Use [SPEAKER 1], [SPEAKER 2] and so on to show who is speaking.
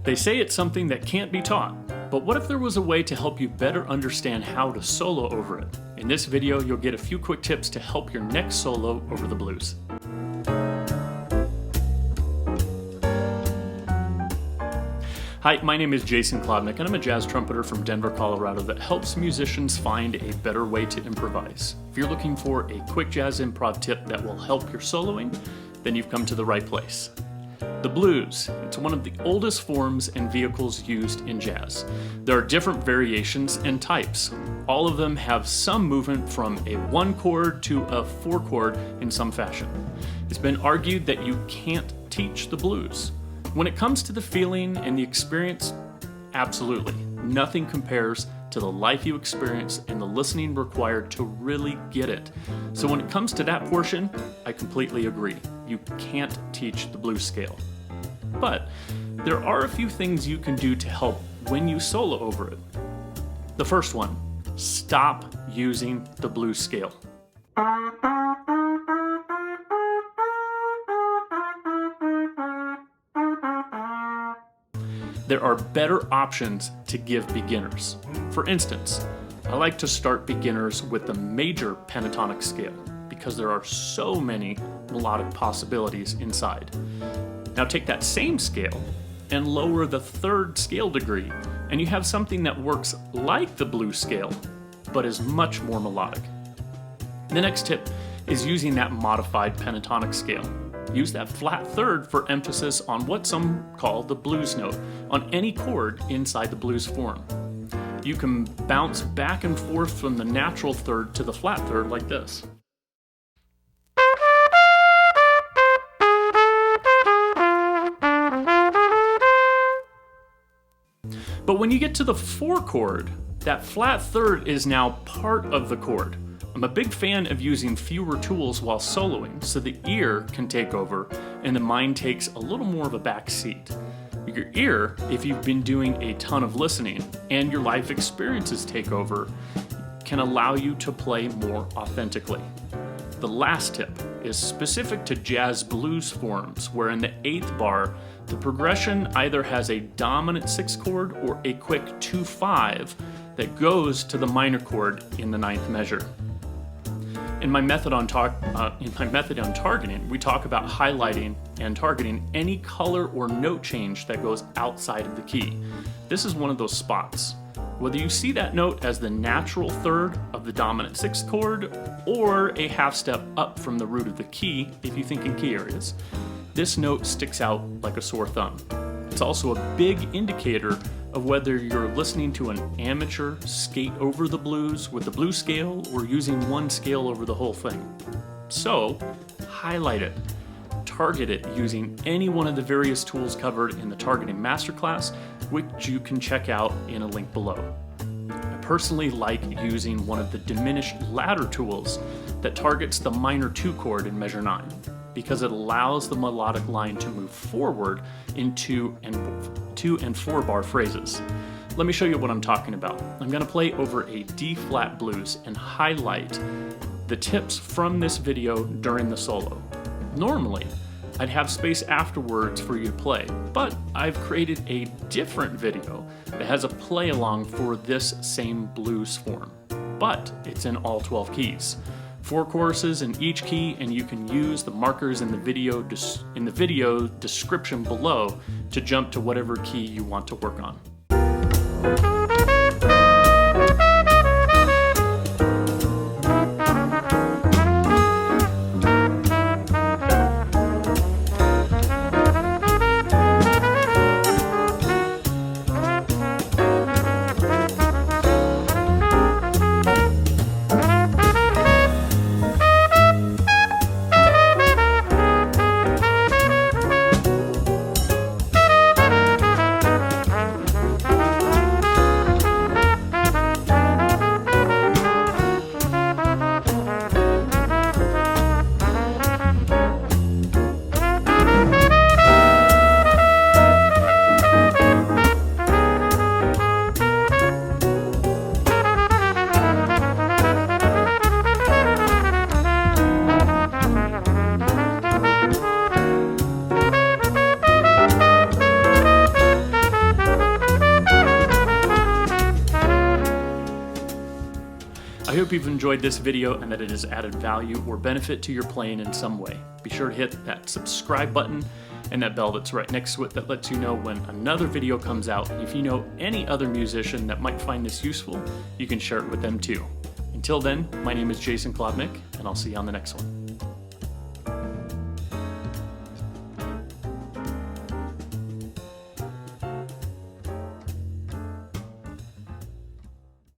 [SPEAKER 1] They say it's something that can't be taught, but what if there was a way to help you better understand how to solo over it? In this video, you'll get a few quick tips to help your next solo over the blues. Hi, my name is Jason Klobnak and I'm a jazz trumpeter from Denver, Colorado that helps musicians find a better way to improvise. If you're looking for a quick jazz improv tip that will help your soloing, then you've come to the right place. The blues. It's one of the oldest forms and vehicles used in jazz. There are different variations and types. All of them have some movement from a 1 chord to a 4 chord in some fashion. It's been argued that you can't teach the blues. When it comes to the feeling and the experience, absolutely. Nothing compares to the life you experience and the listening required to really get it. So when it comes to that portion, I completely agree. You can't teach the blues scale. But there are a few things you can do to help when you solo over it. The first one, stop using the blues scale. There are better options to give beginners. For instance, I like to start beginners with the major pentatonic scale because there are so many melodic possibilities inside. Now take that same scale and lower the 3rd scale degree, and you have something that works like the blues scale, but is much more melodic. The next tip is using that modified pentatonic scale. Use that flat 3rd for emphasis on what some call the blues note on any chord inside the blues form. You can bounce back and forth from the natural 3rd to the flat 3rd like this. But when you get to the 4 chord, that flat 3rd is now part of the chord. I'm a big fan of using fewer tools while soloing so the ear can take over and the mind takes a little more of a back seat. Your ear, if you've been doing a ton of listening and your life experiences take over, can allow you to play more authentically. The last tip is specific to jazz blues forms, where in the 8th bar, the progression either has a dominant 6 chord or a quick 2-5 that goes to the minor chord in the 9th measure. In my method on targeting, we talk about highlighting and targeting any color or note change that goes outside of the key. This is one of those spots. Whether you see that note as the natural 3rd of the dominant 6th chord or a half step up from the root of the key, if you think in key areas, this note sticks out like a sore thumb. It's also a big indicator of whether you're listening to an amateur skate over the blues with the blues scale or using one scale over the whole thing. So, highlight it. Target it using any one of the various tools covered in the targeting masterclass, which you can check out in a link below. I personally like using one of the diminished ladder tools that targets the minor 2 chord in measure 9, because it allows the melodic line to move forward in 2 and 4 bar phrases. Let me show you what I'm talking about. I'm going to play over a D flat blues and highlight the tips from this video during the solo. Normally, I'd have space afterwards for you to play, but I've created a different video that has a play along for this same blues form, but it's in all 12 keys. 4 choruses in each key, and you can use the markers in the video description below to jump to whatever key you want to work on. hope you've enjoyed this video and that it has added value or benefit to your playing in some way. Be sure to hit that subscribe button and that bell that's right next to it that lets you know when another video comes out. If you know any other musician that might find this useful, you can share it with them too. Until then, my name is Jason Klobnak, and I'll see you on the next one.